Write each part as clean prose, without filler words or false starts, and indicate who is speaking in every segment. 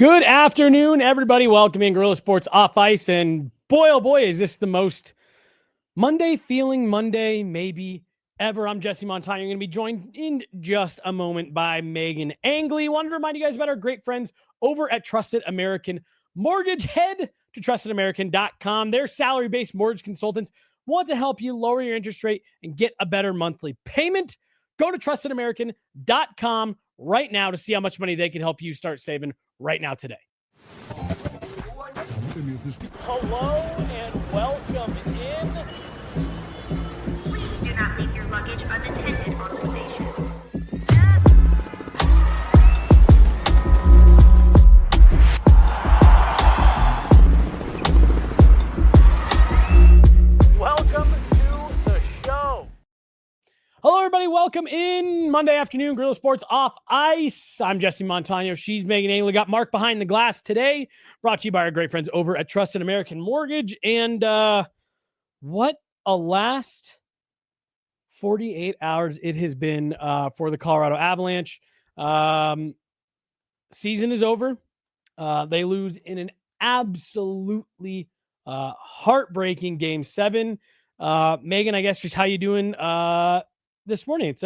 Speaker 1: Good afternoon, everybody. Welcome in Gorilla Sports Off Ice. And boy, oh boy, is this the most Monday feeling Monday maybe ever. I'm Jesse Montano. You're going to be joined in just a moment by Meghan Angley. Wanted to remind you guys about our great friends over at Trusted American Mortgage. Head to trustedamerican.com. Their salary-based mortgage consultants want to help you lower your interest rate and get a better monthly payment. Go to trustedamerican.com right now to see how much money they can help you start saving right now today. Hello and welcome in.
Speaker 2: Please do not leave your luggage unattended on the station.
Speaker 1: Welcome to the show. Hello, everybody. Welcome in Monday afternoon, Gorilla Sports Off Ice. I'm Jesse Montano. She's Meghan Angley. Got Mark behind the glass today. Brought to you by our great friends over at Trusted American Mortgage. And what a last 48 hours it has been for the Colorado Avalanche. Season is over. They lose in an absolutely heartbreaking Game 7. Meghan, I guess just how you doing this morning? It's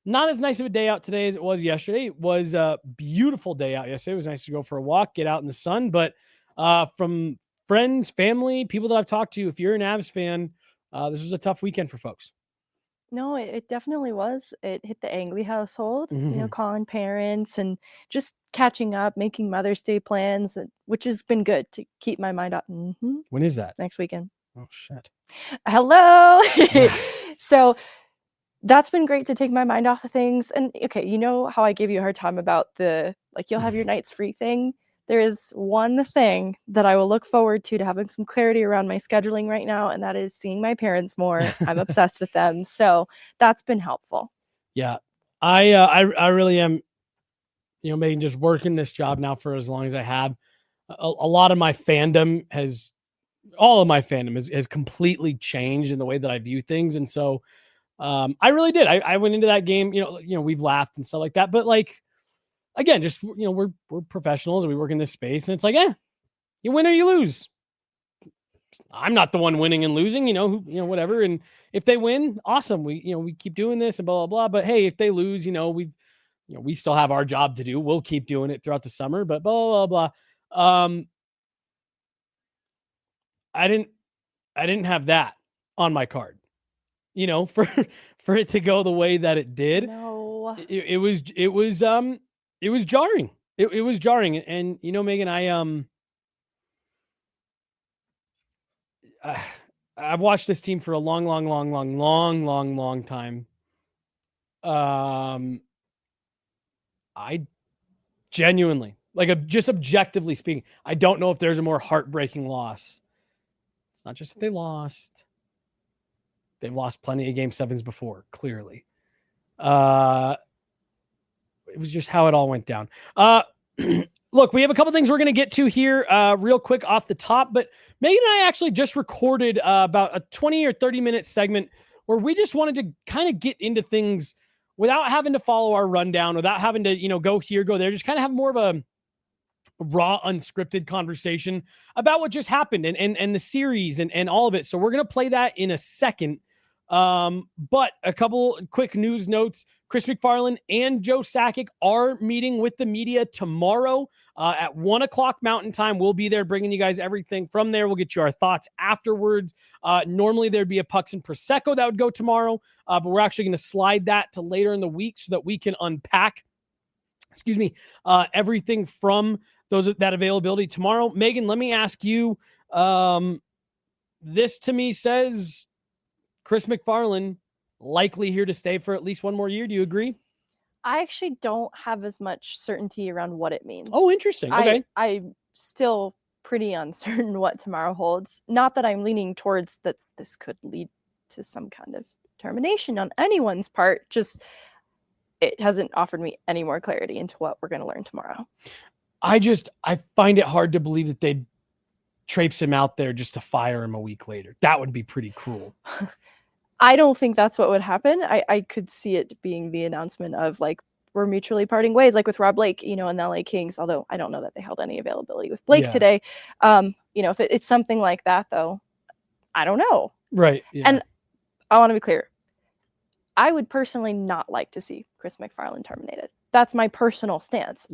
Speaker 1: not as nice of a day out today as it was yesterday. It was a beautiful day out yesterday. It was nice to go for a walk, get out in the sun. But from friends, family, people that I've talked to, if you're an Avs fan, this was a tough weekend for folks.
Speaker 3: No, it definitely was. It hit the Angley household, calling parents and just catching up, making Mother's Day plans, which has been good to keep my mind up.
Speaker 1: When is that?
Speaker 3: Next weekend.
Speaker 1: Oh, shit.
Speaker 3: Hello. So that's been great to take my mind off of things. And okay, you know how I gave you a hard time about you'll have your nights free thing? There is one thing that I will look forward to having some clarity around my scheduling right now, and that is seeing my parents more. I'm obsessed with them. So that's been helpful.
Speaker 1: Yeah. I really am, Megan, just working this job now for as long as I have. A lot of my fandom has completely changed in the way that I view things. And so I really did. I went into that game, we've laughed and stuff like that, but again, just, we're professionals and we work in this space, and it's like, you win or you lose. I'm not the one winning and losing, whatever. And if they win, awesome. We keep doing this and blah, blah, blah. But hey, if they lose, we still have our job to do. We'll keep doing it throughout the summer, but blah, blah, blah. I didn't have that on my card, for it to go the way that it did.
Speaker 3: No,
Speaker 1: it was jarring. It was jarring. And, Meghan, I've watched this team for a long time. I genuinely, just objectively speaking, I don't know if there's a more heartbreaking loss. It's not just that they lost. They've lost plenty of Game 7s before, clearly. It was just how it all went down. Look, we have a couple things we're going to get to here real quick off the top, but Meghan and I actually just recorded about a 20 or 30-minute segment where we just wanted to kind of get into things without having to follow our rundown, without having to, go here, go there, just kind of have more of a raw, unscripted conversation about what just happened and the series and all of it. So we're going to play that in a second. But a couple quick news notes. Chris MacFarland and Joe Sakic are meeting with the media tomorrow at 1:00 Mountain Time. We'll be there bringing you guys everything from there. We'll get you our thoughts afterwards. Normally there'd be a Pucks and Prosecco that would go tomorrow, but we're actually going to slide that to later in the week so that we can unpack, everything from that availability tomorrow. Meghan, let me ask you, this to me says Chris MacFarland likely here to stay for at least one more year. Do you agree?
Speaker 3: I actually don't have as much certainty around what it means.
Speaker 1: Oh, interesting. Okay.
Speaker 3: I'm still pretty uncertain what tomorrow holds. Not that I'm leaning towards that this could lead to some kind of termination on anyone's part. Just it hasn't offered me any more clarity into what we're going to learn tomorrow.
Speaker 1: I find it hard to believe that they'd traipse him out there just to fire him a week later. That would be pretty cruel.
Speaker 3: I don't think that's what would happen. I could see it being the announcement of we're mutually parting ways, like with Rob Blake, in the LA Kings, although I don't know that they held any availability with Blake today. If it's something like that, though, I don't know.
Speaker 1: Right. Yeah.
Speaker 3: And I want to be clear. I would personally not like to see Chris McFarland terminated. That's my personal stance,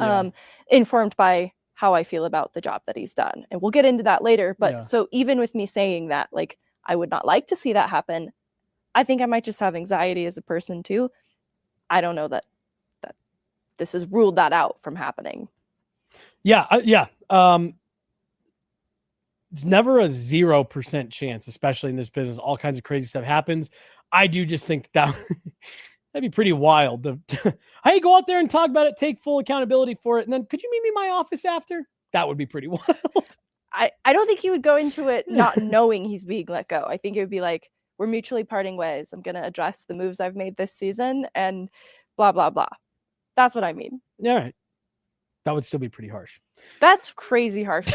Speaker 3: informed by how I feel about the job that he's done. And we'll get into that later. But so even with me saying that, like, I would not like to see that happen, I think I might just have anxiety as a person too. I don't know that this has ruled that out from happening.
Speaker 1: Yeah. It's never a 0% chance, especially in this business. All kinds of crazy stuff happens. I do just think that'd be pretty wild. Hey, go out there and talk about it, take full accountability for it, and then could you meet me in my office after? That would be pretty wild.
Speaker 3: I don't think he would go into it not knowing he's being let go. I think it would be like, we're mutually parting ways. I'm going to address the moves I've made this season and blah, blah, blah. That's what I mean.
Speaker 1: All right. That would still be pretty harsh.
Speaker 3: That's crazy harsh.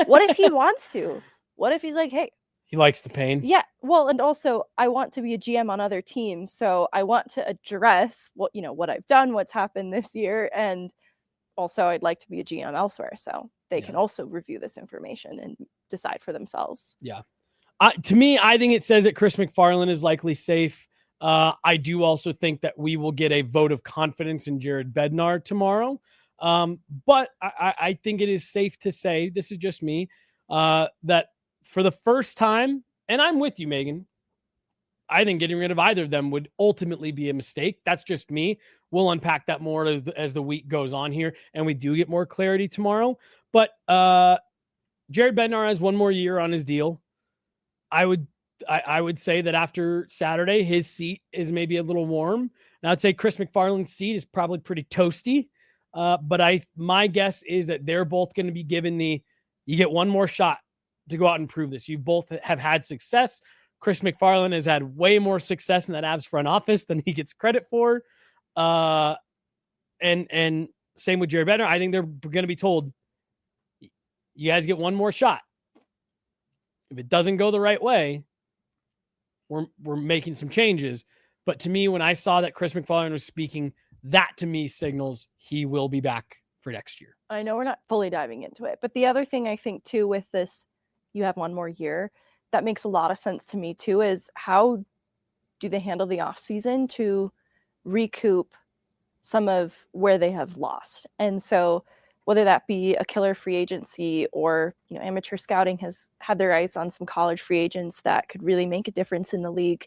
Speaker 3: What if he wants to? What if he's like, hey,
Speaker 1: he likes the pain?
Speaker 3: Yeah. Well, and also I want to be a GM on other teams. So I want to address what I've done, what's happened this year. And also I'd like to be a GM elsewhere. So they can also review this information and decide for themselves.
Speaker 1: Yeah. To me, I think it says that Chris McFarland is likely safe. I do also think that we will get a vote of confidence in Jared Bednar tomorrow. But I think it is safe to say, this is just me, that for the first time, and I'm with you, Megan, I think getting rid of either of them would ultimately be a mistake. That's just me. We'll unpack that more as the week goes on here, and we do get more clarity tomorrow. But Jared Bednar has one more year on his deal. I would say that after Saturday, his seat is maybe a little warm. And I'd say Chris McFarland's seat is probably pretty toasty. But my guess is that they're both going to be given you get one more shot to go out and prove this. You both have had success. Chris McFarland has had way more success in that Avs front office than he gets credit for. And same with Jared Bednar. I think they're going to be told, you guys get one more shot. If it doesn't go the right way, we're making some changes. But to me, when I saw that Chris McFarland was speaking, that to me signals he will be back for next year.
Speaker 3: I know we're not fully diving into it, but the other thing I think too with this, you have one more year, that makes a lot of sense to me too, is how do they handle the off season to recoup some of where they have lost? And so whether that be a killer free agency or, amateur scouting has had their eyes on some college free agents that could really make a difference in the league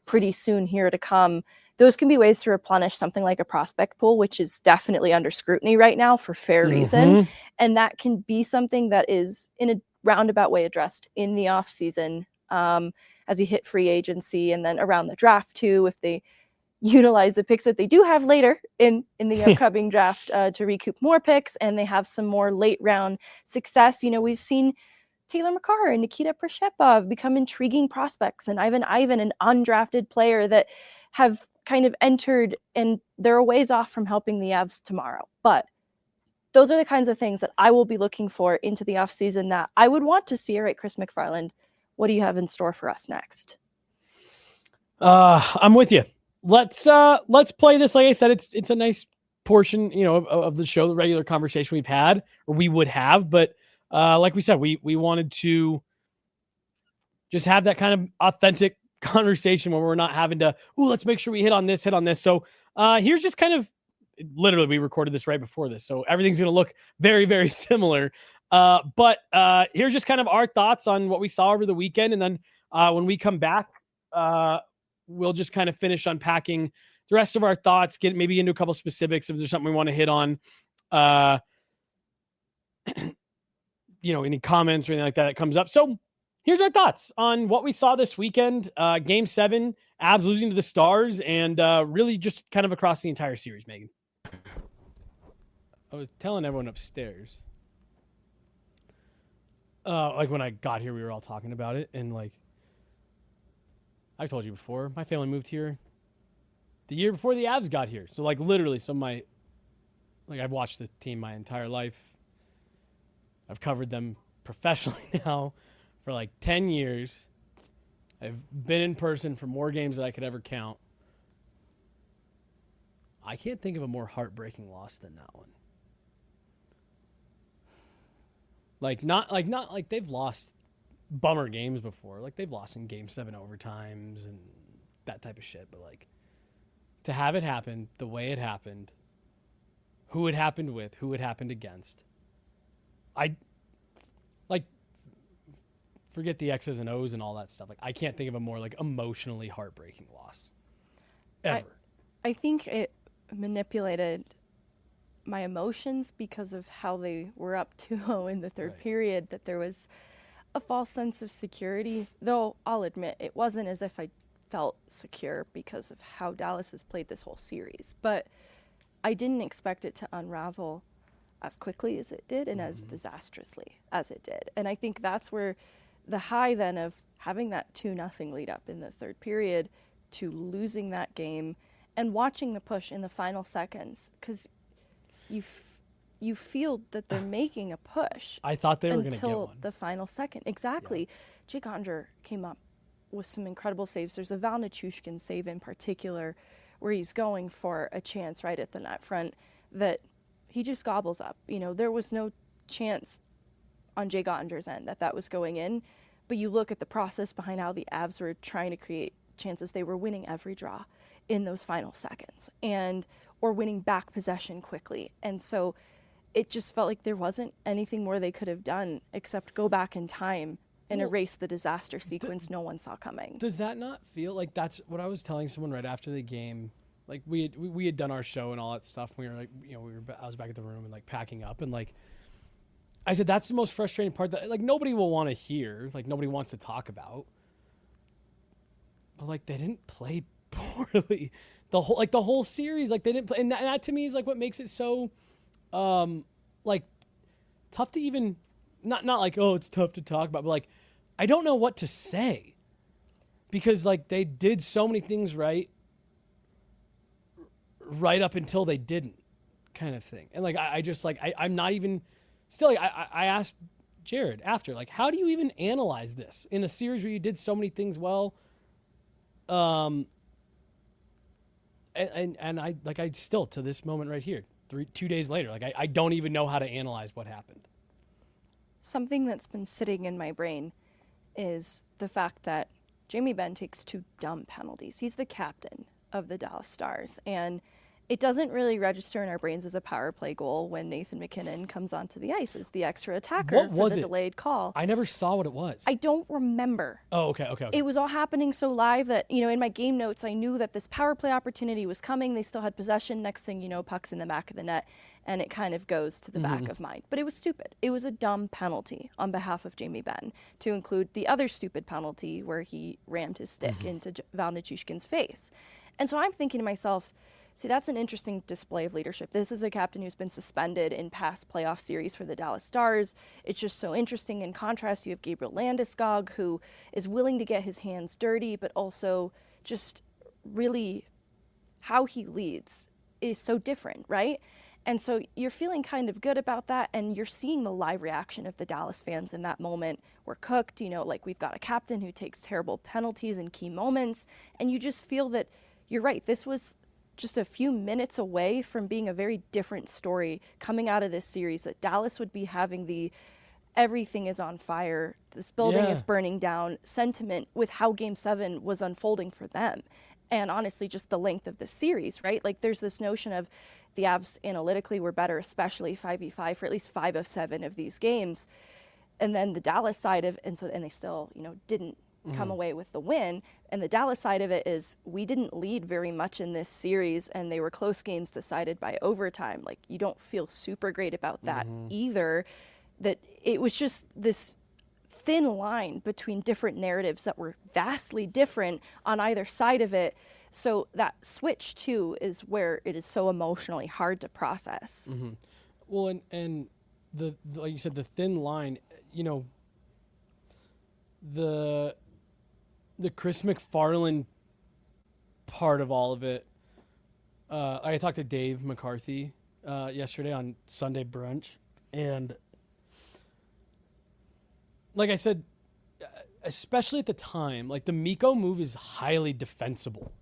Speaker 3: pretty soon here to come. Those can be ways to replenish something like a prospect pool, which is definitely under scrutiny right now for fair reason. And that can be something that is in a roundabout way addressed in the off season as you hit free agency, and then around the draft too, if they utilize the picks that they do have later in the upcoming draft to recoup more picks, and they have some more late round success. We've seen Taylor Makar and Nikita Prashepov become intriguing prospects, and Ivan, an undrafted player that have kind of entered, and they're a ways off from helping the Avs tomorrow. But those are the kinds of things that I will be looking for into the offseason that I would want to see. All right, Chris McFarland, what do you have in store for us next?
Speaker 1: I'm with you. Let's play this. Like I said, it's a nice portion, of the show, the regular conversation we've had, or we would have. But like we said, we wanted to just have that kind of authentic conversation where we're not having to, let's make sure we hit on this. So here's just kind of, literally, we recorded this right before this, so everything's going to look very, very similar. But here's just kind of our thoughts on what we saw over the weekend. And then when we come back, we'll just kind of finish unpacking the rest of our thoughts, get maybe into a couple specifics if there's something we want to hit on. Any comments or anything like that comes up. So here's our thoughts on what we saw this weekend. Game 7, Avs losing to the Stars, and really just kind of across the entire series, Megan. I was telling everyone upstairs. Like when I got here, we were all talking about it, and like I've told you before, my family moved here the year before the Avs got here. So like literally, I've watched the team my entire life. I've covered them professionally now for like 10 years. I've been in person for more games than I could ever count. I can't think of a more heartbreaking loss than that one. Not like they've lost bummer games before. Like they've lost in Game 7 overtimes and that type of shit. But like to have it happen the way it happened, who it happened with, who it happened against. I like forget the X's and O's and all that stuff. Like I can't think of a more like emotionally heartbreaking loss ever.
Speaker 3: I think it manipulated my emotions because of how they were up 2-0 in the third period, that there was a false sense of security, though I'll admit it wasn't as if I felt secure because of how Dallas has played this whole series. But I didn't expect it to unravel as quickly as it did and as disastrously as it did. And I think that's where the high then of having that 2-0 lead up in the third period to losing that game and watching the push in the final seconds, because you feel that they're making a push.
Speaker 1: I thought they were going to get
Speaker 3: until
Speaker 1: one.
Speaker 3: the final second. Exactly. Yeah. Jake Onger came up with some incredible saves. There's a Val Nichushkin save in particular where he's going for a chance right at the net front that he just gobbles up. You know, there was no chance on Jake Ottinger's end that was going in, but you look at the process behind how the Avs were trying to create chances. They were winning every draw in those final seconds or winning back possession quickly. And so it just felt like there wasn't anything more they could have done except go back in time and erase the disaster sequence no one saw coming.
Speaker 1: Does that not feel like that's what I was telling someone right after the game? Like we had done our show and all that stuff. We were like, you know, I was back at the room and like packing up, and like I said, that's the most frustrating part that like nobody will want to hear, like nobody wants to talk about. But like they didn't play poorly the whole series. Like they didn't play, and that to me is like what makes it so like tough to even not like, oh, it's tough to talk about, but like I don't know what to say, because like they did so many things right up until they didn't, kind of thing. And like I just like I'm not even still like I asked Jared after, like, how do you even analyze this in a series where you did so many things well? And I still, to this moment right here, 2 days later, like I don't even know how to analyze what happened.
Speaker 3: Something that's been sitting in my brain is the fact that Jamie Benn takes 2 dumb penalties. He's the captain of the Dallas Stars, and it doesn't really register in our brains as a power play goal when Nathan MacKinnon comes onto the ice as the extra attacker for the delayed call.
Speaker 1: I never saw what it was.
Speaker 3: I don't remember.
Speaker 1: Oh, okay.
Speaker 3: It was all happening so live that, you know, in my game notes, I knew that this power play opportunity was coming. They still had possession. Next thing you know, puck's in the back of the net, and it kind of goes to the back of mine. But it was stupid. It was a dumb penalty on behalf of Jamie Benn, to include the other stupid penalty where he rammed his stick into Val Nichushkin's face. And so I'm thinking to myself, see, that's an interesting display of leadership. This is a captain who's been suspended in past playoff series for the Dallas Stars. It's just so interesting. In contrast, you have Gabriel Landeskog, who is willing to get his hands dirty, but also just really how he leads is so different, right? And so you're feeling kind of good about that, and you're seeing the live reaction of the Dallas fans in that moment. We're cooked, you know, like we've got a captain who takes terrible penalties in key moments, and you just feel that you're right. This was just a few minutes away from being a very different story coming out of this series, that Dallas would be having the everything is on fire, this building is burning down sentiment with how Game 7 was unfolding for them. And honestly, just the length of the series, right? Like there's this notion of the Avs analytically were better, especially 5v5 for at least 5 of 7 of these games. And then the Dallas side of, and they still, you know, didn't come away with the win. And the Dallas side of it is we didn't lead very much in this series, and they were close games decided by overtime. Like you don't feel super great about that either. That it was just this thin line between different narratives that were vastly different on either side of it. So that switch too is where it is so emotionally hard to process.
Speaker 1: Well, and the like you said, the thin line, you know, the Chris McFarland part of all of it. I talked to Dave McCarthy yesterday on Sunday Brunch, and like I said, especially at the time, like the Mikko move is highly defensible.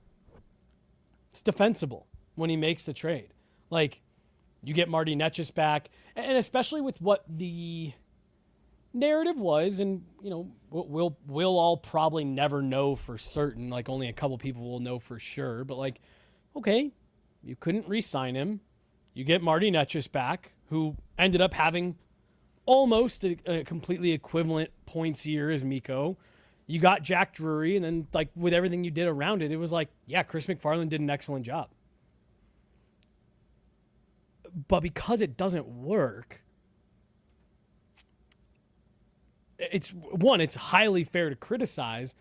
Speaker 1: It's defensible. when he makes the trade. Like, you get Marty Netchis back, and especially with what the narrative was, and we'll all probably never know for certain. Like, only a couple people will know for sure. But like, okay, you couldn't re-sign him. You get Marty Netchis back, who ended up having almost a completely equivalent points year as Mikko. You got Jack Drury, and then like with everything you did around it, it was like, yeah, Chris McFarland did an excellent job. But because it doesn't work, it's highly fair to criticize,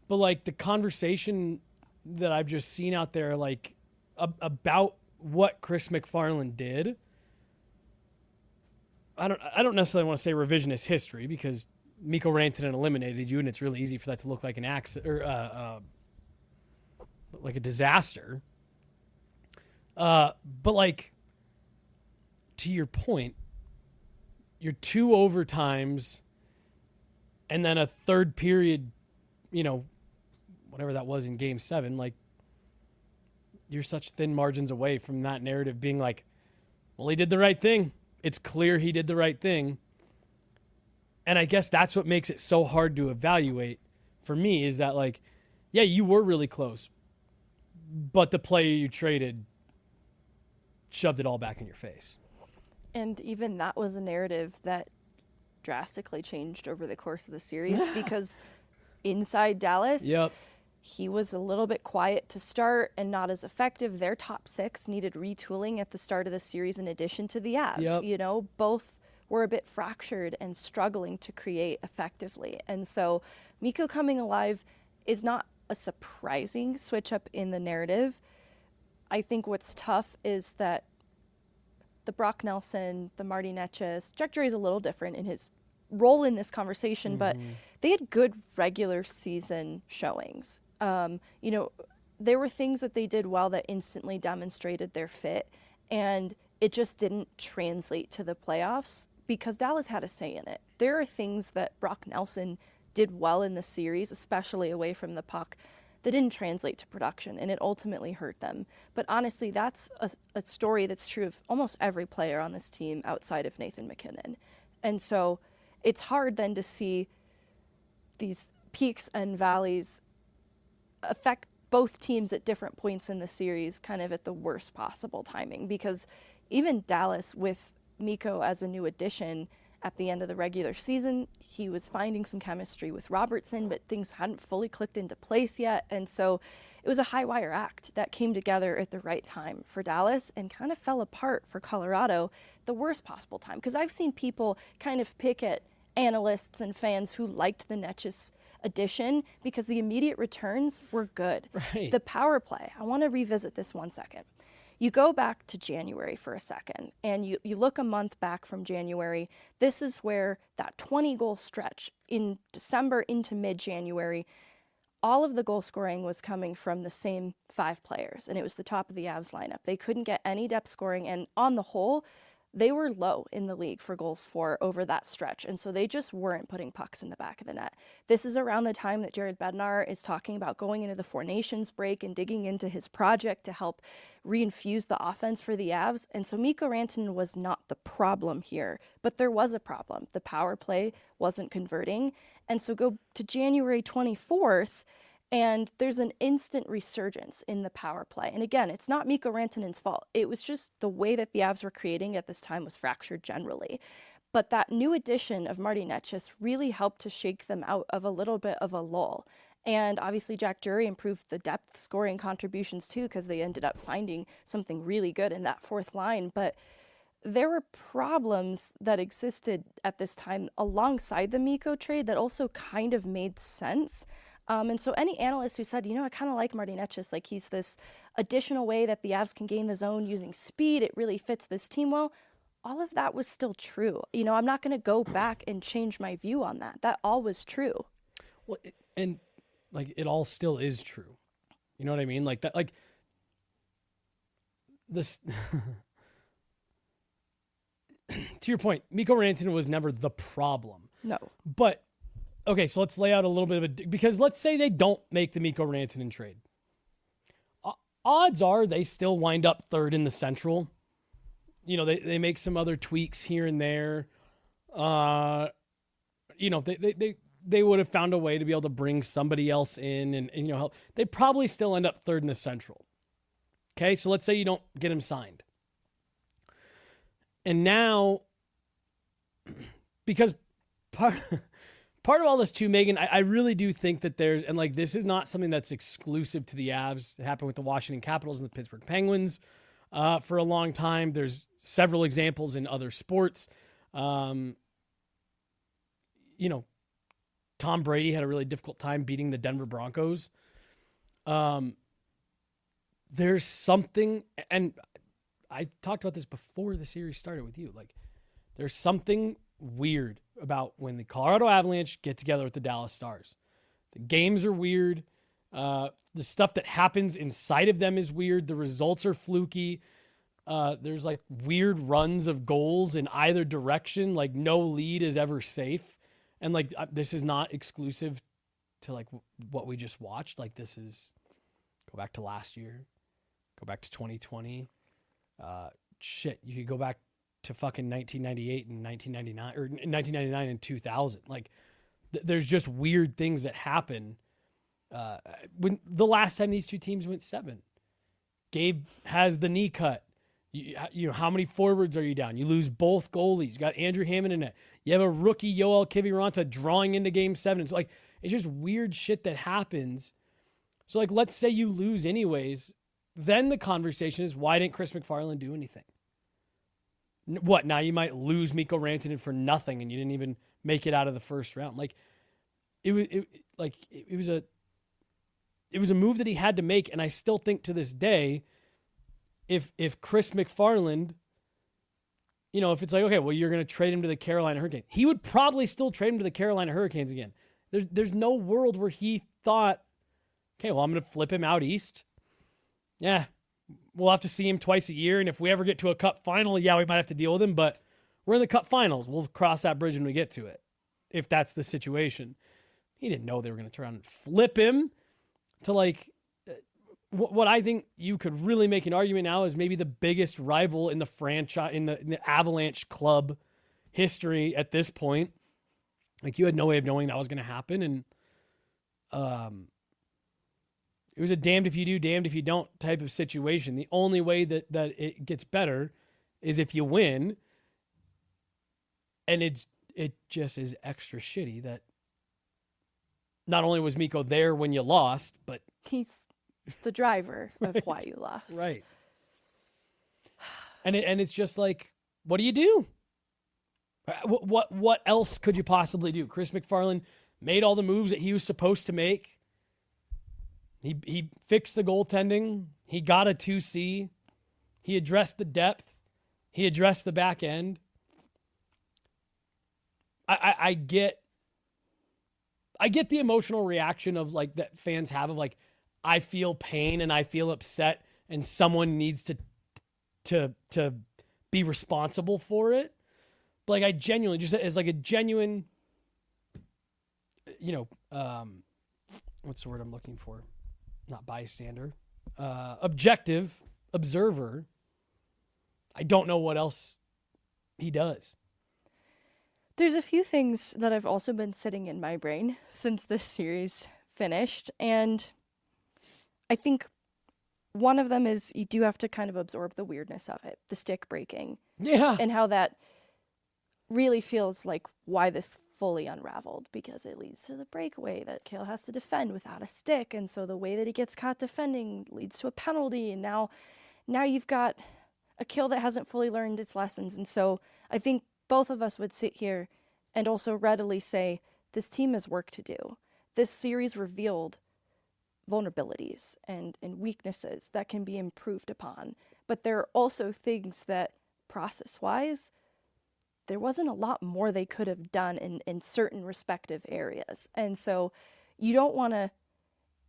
Speaker 1: but like the conversation that I've just seen out there, like about what Chris McFarland did, I don't necessarily want to say revisionist history, because Mikko Rantanen eliminated you, and it's really easy for that to look like an accident or like a disaster. But like, to your point, your 2 overtimes and then a third period, whatever that was in Game 7, like, you're such thin margins away from that narrative being like, well, he did the right thing. It's clear he did the right thing. And I guess that's what makes it so hard to evaluate for me, is that like, yeah, you were really close, but the player you traded shoved it all back in your face.
Speaker 3: And even that was a narrative that drastically changed over the course of the series because inside Dallas,
Speaker 1: yep,
Speaker 3: he was a little bit quiet to start and not as effective. Their top 6 needed retooling at the start of the series in addition to the Avs.
Speaker 1: Yep.
Speaker 3: Both were a bit fractured and struggling to create effectively. And so Mikko coming alive is not a surprising switch up in the narrative. I think what's tough is that the Brock Nelson, the Marty Netchis, Jack Drury is a little different in his role in this conversation, but they had good regular season showings. There were things that they did well that instantly demonstrated their fit, and it just didn't translate to the playoffs because Dallas had a say in it. There are things that Brock Nelson did well in the series, especially away from the puck, that didn't translate to production, and it ultimately hurt them. But honestly, that's a story that's true of almost every player on this team outside of Nathan MacKinnon. And so it's hard then to see these peaks and valleys affect both teams at different points in the series, kind of at the worst possible timing, because even Dallas, with Mikko as a new addition at the end of the regular season, he was finding some chemistry with Robertson, but things hadn't fully clicked into place yet. And so it was a high wire act that came together at the right time for Dallas and kind of fell apart for Colorado the worst possible time. Because I've seen people kind of pick at analysts and fans who liked the Netchis addition because the immediate returns were good.
Speaker 1: Right.
Speaker 3: The power play, I want to revisit this 1 second. You go back to January for a second, and you look a month back from January. This is where that 20-goal stretch in December into mid-January, all of the goal scoring was coming from the same 5 players, and it was the top of the Avs lineup. They couldn't get any depth scoring, and on the whole, they were low in the league for goals for over that stretch, and so they just weren't putting pucks in the back of the net. This is around the time that Jared Bednar is talking about going into the Four Nations break and digging into his project to help reinfuse the offense for the Avs, and so Mikko Rantanen was not the problem here, but there was a problem. The power play wasn't converting, and so go to January 24th, and there's an instant resurgence in the power play. And again, it's not Mikko Rantanen's fault. It was just the way that the Avs were creating at this time was fractured generally. But that new addition of Marty Netchis really helped to shake them out of a little bit of a lull. And obviously Jack Drury improved the depth scoring contributions too, because they ended up finding something really good in that fourth line. But there were problems that existed at this time alongside the Mikko trade that also kind of made sense. And so any analyst who said, I kind of like Marty Netchis, like he's this additional way that the Avs can gain the zone using speed, it really fits this team well, all of that was still true. I'm not going to go back and change my view on that. That all was true.
Speaker 1: Well, and like it all still is true. You know what I mean? Like that, like this. To your point, Mikko Rantanen was never the problem.
Speaker 3: No.
Speaker 1: But okay, so let's lay out a little bit of because let's say they don't make the Mikko Rantanen trade. odds are they still wind up third in the Central. You know, they make some other tweaks here and there. You know, they would have found a way to be able to bring somebody else in and you know, help. They probably still end up third in the Central. Okay, so let's say you don't get him signed. And now, because part of all this too, Megan, I really do think that there's, and like this is not something that's exclusive to the Avs. It happened with the Washington Capitals and the Pittsburgh Penguins for a long time. There's several examples in other sports. You know, Tom Brady had a really difficult time beating the Denver Broncos. There's something, and I talked about this before the series started with you. Like, there's something weird about when the Colorado Avalanche get together with the Dallas Stars. The games are weird. The stuff that happens inside of them is weird. The results are fluky. There's like weird runs of goals in either direction. Like, no lead is ever safe. And like, this is not exclusive to like what we just watched. Like, this is, go back to last year, go back to 2020. Shit, you could go back to fucking 1998 and 1999 or 1999 and 2000. Like, there's just weird things that happen. When the last time these two teams went 7, Gabe has the knee cut. You know, how many forwards are you down? You lose both goalies. You got Andrew Hammond in it. You have a rookie Yoel Kiviranta drawing into game 7. So like, it's just weird shit that happens. So like, let's say you lose anyways. Then the conversation is, why didn't Chris McFarland do anything? What, now you might lose Mikko Rantanen for nothing and you didn't even make it out of the first round. Like, it was a move that he had to make, and I still think to this day, if Chris McFarland, you know, if it's like, okay, well, you're going to trade him to the Carolina Hurricanes, he would probably still trade him to the Carolina Hurricanes again. There's no world where he thought, okay, well, I'm going to flip him out east. Yeah, we'll have to see him twice a year, and if we ever get to a cup final, yeah, we might have to deal with him, but we're in the cup finals. We'll cross that bridge when we get to it, if that's the situation. He didn't know they were going to turn around and flip him to like, what I think you could really make an argument now is maybe the biggest rival in the franchise, in the Avalanche club history at this point. Like, you had no way of knowing that was going to happen. And it was a damned if you do, damned if you don't type of situation. The only way that it gets better is if you win. And it just is extra shitty that not only was Mikko there when you lost, but
Speaker 3: he's the driver of why you lost.
Speaker 1: Right. And it's just like, what do you do? What else could you possibly do? Chris McFarland made all the moves that he was supposed to make. He fixed the goaltending. He got a 2C. He addressed the depth. He addressed the back end. I get the emotional reaction of like that fans have of like, I feel pain and I feel upset and someone needs to be responsible for it. But like, I genuinely, just as like a genuine, you know, what's the word I'm looking for? Not bystander, objective observer. I don't know what else he does.
Speaker 3: There's a few things that have also been sitting in my brain since this series finished, and I think one of them is you do have to kind of absorb the weirdness of it, the stick breaking.
Speaker 1: Yeah.
Speaker 3: And how that really feels like why this fully unraveled, because it leads to the breakaway that Cale has to defend without a stick. And so the way that he gets caught defending leads to a penalty. And now you've got a Cale that hasn't fully learned its lessons. And so I think both of us would sit here and also readily say, this team has work to do. This series revealed vulnerabilities and weaknesses that can be improved upon. But there are also things that, process-wise, there wasn't a lot more they could have done in certain respective areas. And so you don't want to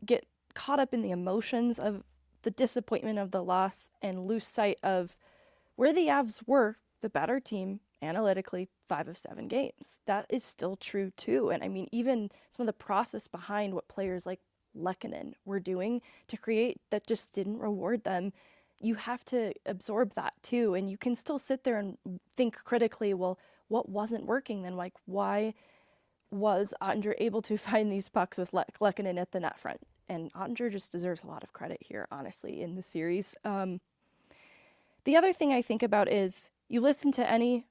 Speaker 3: get caught up in the emotions of the disappointment of the loss and lose sight of where the Avs were the better team analytically 5 of 7 games. That is still true too. And I mean, even some of the process behind what players like Lehkonen were doing to create that just didn't reward them, you have to absorb that too. And you can still sit there and think critically, well, what wasn't working then? Like, why was Ottinger able to find these pucks with Lehkonen at the net front? And Ottinger just deserves a lot of credit here, honestly, in the series. The other thing I think about is you listen to any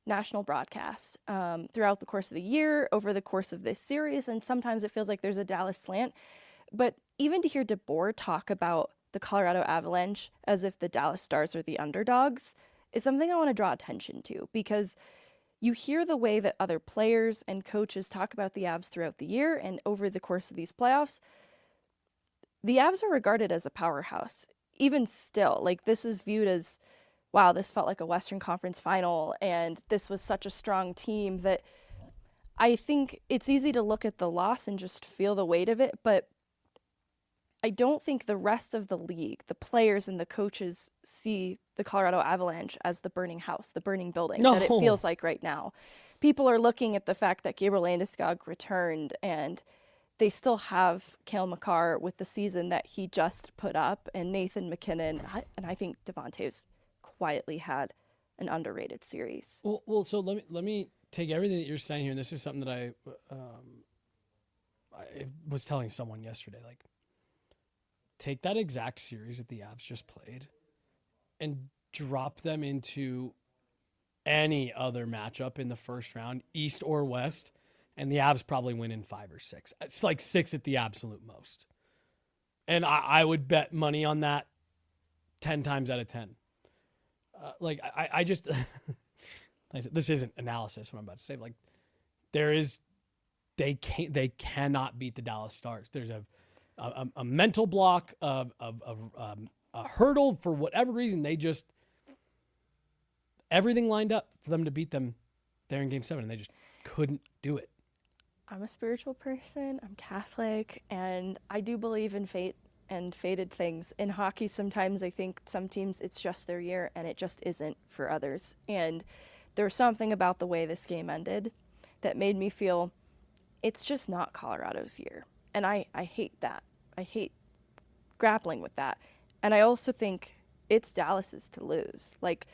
Speaker 3: national broadcast throughout the course of the year, over the course of this series, and sometimes it feels like there's a Dallas slant. But even to hear DeBoer talk about the Colorado Avalanche as if the Dallas Stars are the underdogs is something I want to draw attention to, because you hear the way that other players and coaches talk about the Avs throughout the year and over the course of these playoffs. The Avs are regarded as a powerhouse. Even still, like, this is viewed as, wow, this felt like a Western Conference final, and this was such a strong team that I think it's easy to look at the loss and just feel the weight of it, but I don't think the rest of the league, the players and the coaches, see the Colorado Avalanche as the burning house, the burning building that it feels like right now. People are looking at the fact that Gabriel Landeskog returned, and they still have Cale Makar with the season that he just put up, and Nathan MacKinnon, and I think Devontae's quietly had an underrated series.
Speaker 1: Well, so let me take everything that you're saying here, and this is something that I was telling someone yesterday. Like, take that exact series that the Avs just played and drop them into any other matchup in the first round, East or West, and the Avs probably win in 5 or 6. It's like 6 at the absolute most. And I would bet money on that 10 times out of 10. I just, this isn't analysis, what I'm about to say. Like, they cannot beat the Dallas Stars. There's a mental block of a hurdle for whatever reason. They just, everything lined up for them to beat them there in Game 7, and they just couldn't do it.
Speaker 3: I'm a spiritual person. I'm Catholic, and I do believe in fate and fated things. In hockey, sometimes I think some teams, it's just their year, and it just isn't for others. And there was something about the way this game ended that made me feel it's just not Colorado's year. And I hate that. I hate grappling with that. And I also think it's Dallas's to lose. Like,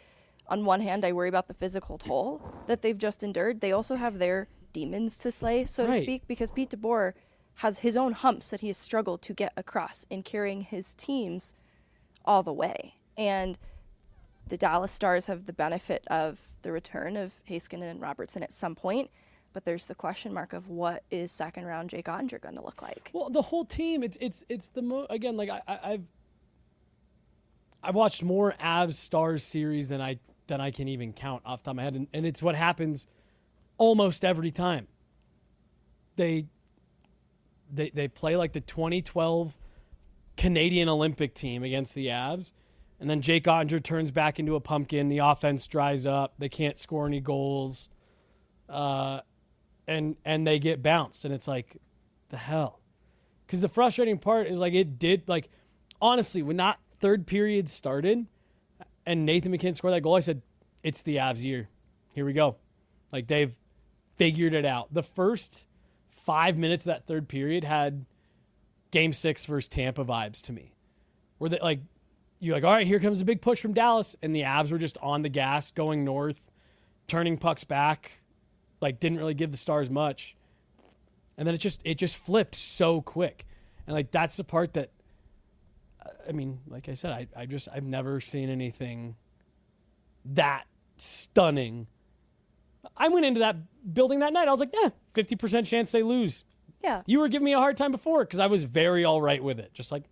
Speaker 3: on one hand, I worry about the physical toll that they've just endured. They also have their demons to slay, so to speak, because Pete DeBoer has his own humps that he has struggled to get across in carrying his teams all the way. And the Dallas Stars have the benefit of the return of Heiskanen and Robertson at some point, but there's the question mark of what is second round Jake Ottinger going to look like?
Speaker 1: Well, the whole team, it's the again, like I've watched more Avs Stars series than I can even count off the top of my head, and it's what happens almost every time. They play like the 2012 Canadian Olympic team against the Avs, and then Jake Ottinger turns back into a pumpkin. The offense dries up. They can't score any goals, and they get bounced. And it's like, the hell? Because the frustrating part is, like, it did, like, honestly, when that third period started and Nathan MacKinnon scored that goal, I said, it's the Avs year. Here we go. Like, they've figured it out. The first 5 minutes of that third period had Game 6 versus Tampa vibes to me. Where they, like, you're like, all right, here comes a big push from Dallas, and the Avs were just on the gas, going north, turning pucks back, like, didn't really give the Stars much. And then it just flipped so quick. And, like, that's the part that, I mean, like I said, I've never seen anything that stunning. I went into that building that night. I was like, 50% chance they lose.
Speaker 3: Yeah.
Speaker 1: You were giving me a hard time before because I was very all right with it. Just like,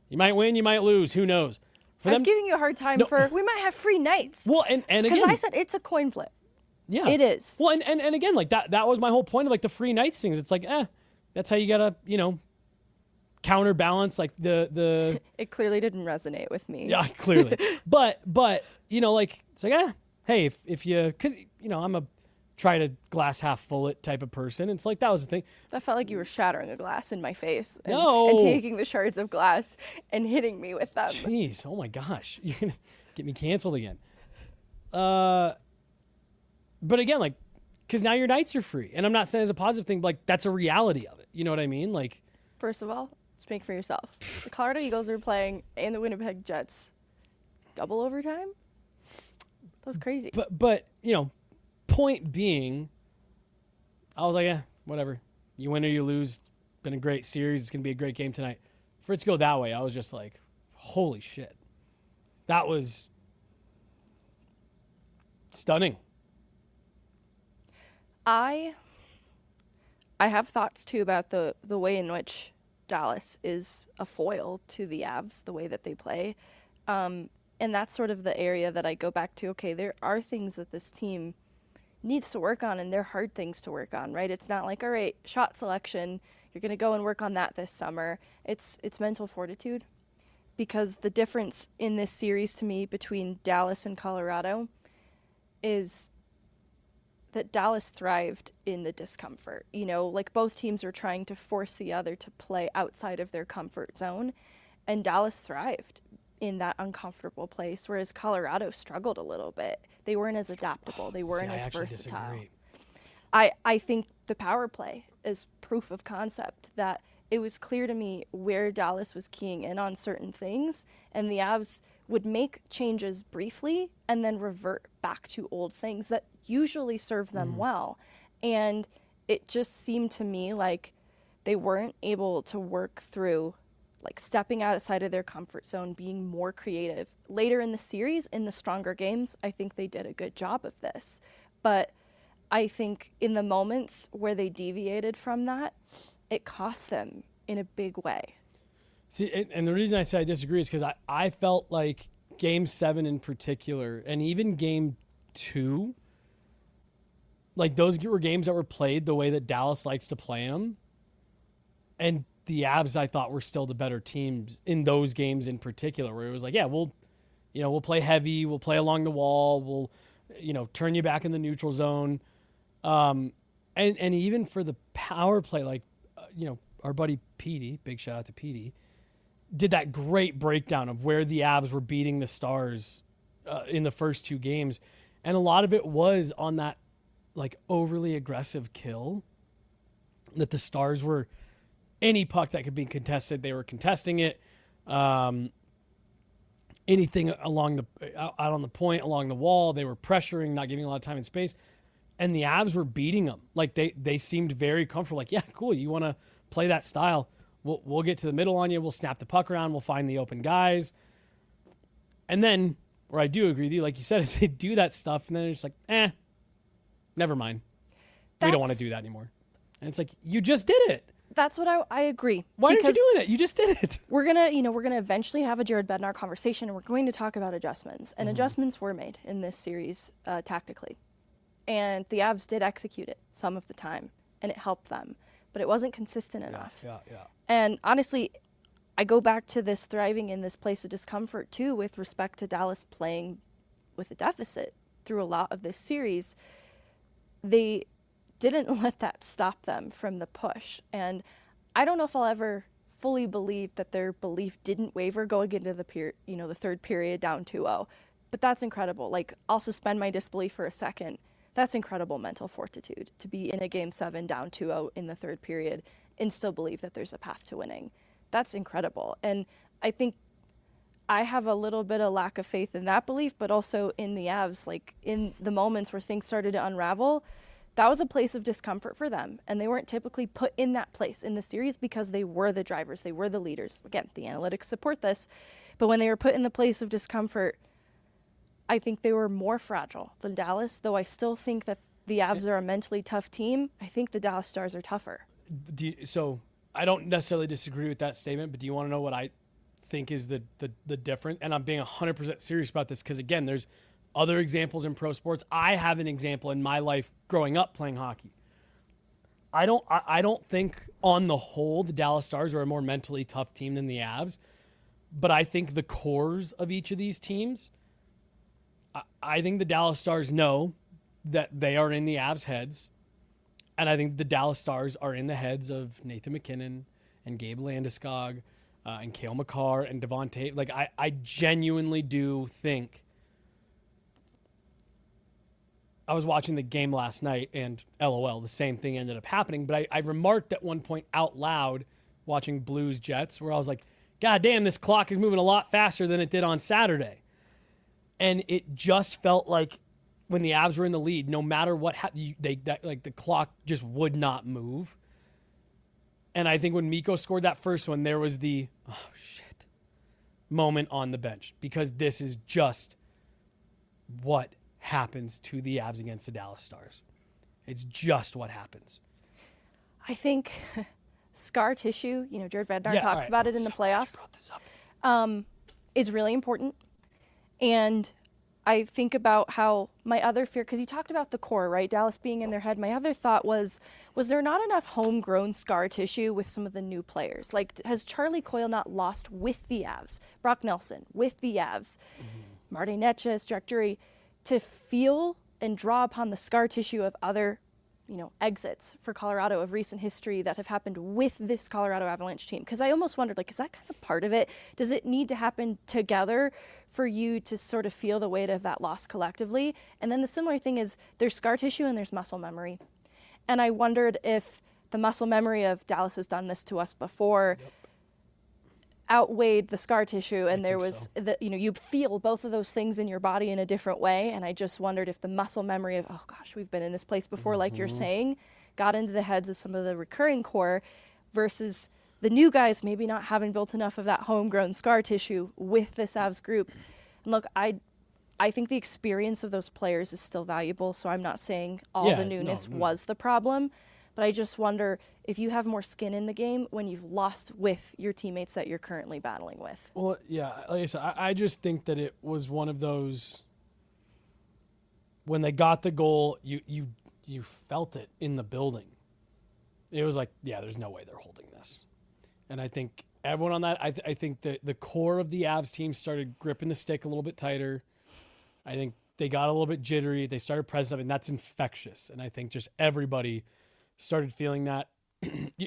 Speaker 1: you might win, you might lose. Who knows?
Speaker 3: I was giving you a hard time for, we might have free nights.
Speaker 1: Well, and again.
Speaker 3: Because I said it's a coin flip.
Speaker 1: Yeah.
Speaker 3: It is.
Speaker 1: Well, and again, like, that was my whole point of, like, the free nights things. It's like, that's how you got to, counterbalance, like, the
Speaker 3: It clearly didn't resonate with me.
Speaker 1: Yeah, clearly. but like, it's like, hey, if you, because, I'm a try to glass half full it type of person. It's like, that was the thing.
Speaker 3: That felt like you were shattering a glass in my face.
Speaker 1: No.
Speaker 3: And taking the shards of glass and hitting me with them.
Speaker 1: Jeez, oh my gosh. You're going to get me canceled again. But again, like, because now your nights are free. And I'm not saying it's a positive thing, but, like, that's a reality of it. You know what I mean? Like,
Speaker 3: First of all, speak for yourself. The Colorado Eagles are playing and the Winnipeg Jets double overtime. That was crazy.
Speaker 1: But point being, I was like, whatever. You win or you lose. Been a great series. It's gonna be a great game tonight. For it to go that way, I was just like, holy shit. That was stunning.
Speaker 3: I have thoughts too about the way in which Dallas is a foil to the Avs, the way that they play. And that's sort of the area that I go back to. Okay, there are things that this team needs to work on, and they're hard things to work on, right? It's not like, all right, shot selection, you're going to go and work on that this summer. It's mental fortitude, because the difference in this series to me between Dallas and Colorado is that Dallas thrived in the discomfort. Like both teams were trying to force the other to play outside of their comfort zone, and Dallas thrived in that uncomfortable place, whereas Colorado struggled a little bit. They weren't as adaptable. They weren't as versatile.
Speaker 1: Disagree.
Speaker 3: I think the power play is proof of concept that it was clear to me where Dallas was keying in on certain things, and the Avs would make changes briefly and then revert back to old things that usually serve them well. And it just seemed to me like they weren't able to work through like stepping outside of their comfort zone, being more creative. Later in the series, in the stronger games, I think they did a good job of this. But I think in the moments where they deviated from that, it cost them in a big way.
Speaker 1: See, and the reason I say I disagree is because I felt like Game 7 in particular, and even Game 2, like those were games that were played the way that Dallas likes to play them. And the Avs, I thought, were still the better teams in those games in particular, where it was like, yeah, we'll play heavy, we'll play along the wall, we'll, turn you back in the neutral zone. And even for the power play, like, our buddy Petey, big shout out to Petey, did that great breakdown of where the Avs were beating the Stars in the first two games. And a lot of it was on that, like, overly aggressive kill that the Stars were. Any puck that could be contested, they were contesting it. Anything along out on the point, along the wall, they were pressuring, not giving a lot of time and space. And the Avs were beating them. Like they seemed very comfortable. Like, yeah, cool. You want to play that style? We'll get to the middle on you. We'll snap the puck around. We'll find the open guys. And then, where I do agree with you, like you said, is they do that stuff, and then it's like, never mind. We don't want to do that anymore. And it's like, you just did it.
Speaker 3: That's what I agree.
Speaker 1: Why aren't you doing it? You just did it.
Speaker 3: We're gonna eventually have a Jared Bednar conversation, and we're going to talk about adjustments. And adjustments were made in this series tactically, and the Avs did execute it some of the time, and it helped them, but it wasn't consistent enough.
Speaker 1: Yeah.
Speaker 3: And honestly, I go back to this thriving in this place of discomfort too, with respect to Dallas playing with a deficit through a lot of this series. They didn't let that stop them from the push. And I don't know if I'll ever fully believe that their belief didn't waver going into the third period down 2-0. But that's incredible. Like, I'll suspend my disbelief for a second. That's incredible mental fortitude to be in a Game 7 down 2-0 in the third period and still believe that there's a path to winning. That's incredible. And I think I have a little bit of lack of faith in that belief, but also in the Avs, like in the moments where things started to unravel, that was a place of discomfort for them. And they weren't typically put in that place in the series because they were the drivers. They were the leaders. Again, the analytics support this. But when they were put in the place of discomfort, I think they were more fragile than Dallas, though I still think that the Avs are a mentally tough team. I think the Dallas Stars are tougher.
Speaker 1: So I don't necessarily disagree with that statement, but do you want to know what I think is the difference? And I'm being 100% serious about this because, again, there's other examples in pro sports. I have an example in my life growing up playing hockey. I don't think on the whole the Dallas Stars are a more mentally tough team than the Avs, but I think the cores of each of these teams, I think the Dallas Stars know that they are in the Avs' heads, and I think the Dallas Stars are in the heads of Nathan McKinnon and Gabe Landeskog and Cale Makar and Devontae. Like, I genuinely do think. I was watching the game last night, and LOL, the same thing ended up happening. But I remarked at one point out loud watching Blues Jets, where I was like, God damn, this clock is moving a lot faster than it did on Saturday. And it just felt like when the Avs were in the lead, no matter what the clock just would not move. And I think when Mikko scored that first one, there was the moment on the bench, because this is just what happens to the Avs against the Dallas Stars. It's just what happens.
Speaker 3: I think scar tissue, Jared Bednar talks about it in the playoffs, is really important. And I think about how my other fear, because you talked about the core, right? Dallas being in their head. My other thought was there not enough homegrown scar tissue with some of the new players? Like, has Charlie Coyle not lost with the Avs? Brock Nelson with the Avs? Marty Netches, Jack Drury, to feel and draw upon the scar tissue of other, exits for Colorado of recent history that have happened with this Colorado Avalanche team? Because I almost wondered, is that kind of part of it? Does it need to happen together for you to sort of feel the weight of that loss collectively? And then the similar thing is there's scar tissue and there's muscle memory. And I wondered if the muscle memory of Dallas has done this to us before outweighed the scar tissue, and there was you feel both of those things in your body in a different way. And I just wondered if the muscle memory of, oh gosh, we've been in this place before, like you're saying, got into the heads of some of the recurring core versus the new guys maybe not having built enough of that homegrown scar tissue with this Avs group. And look, I think the experience of those players is still valuable, so I'm not saying all the newness was the problem. But I just wonder if you have more skin in the game when you've lost with your teammates that you're currently battling with.
Speaker 1: Well, yeah, like I said, I just think that it was one of those, when they got the goal, you felt it in the building. It was like, yeah, there's no way they're holding this. And I think everyone on that, I think that the core of the Avs team started gripping the stick a little bit tighter. I think they got a little bit jittery. They started pressing up, and that's infectious. And I think just everybody started feeling that.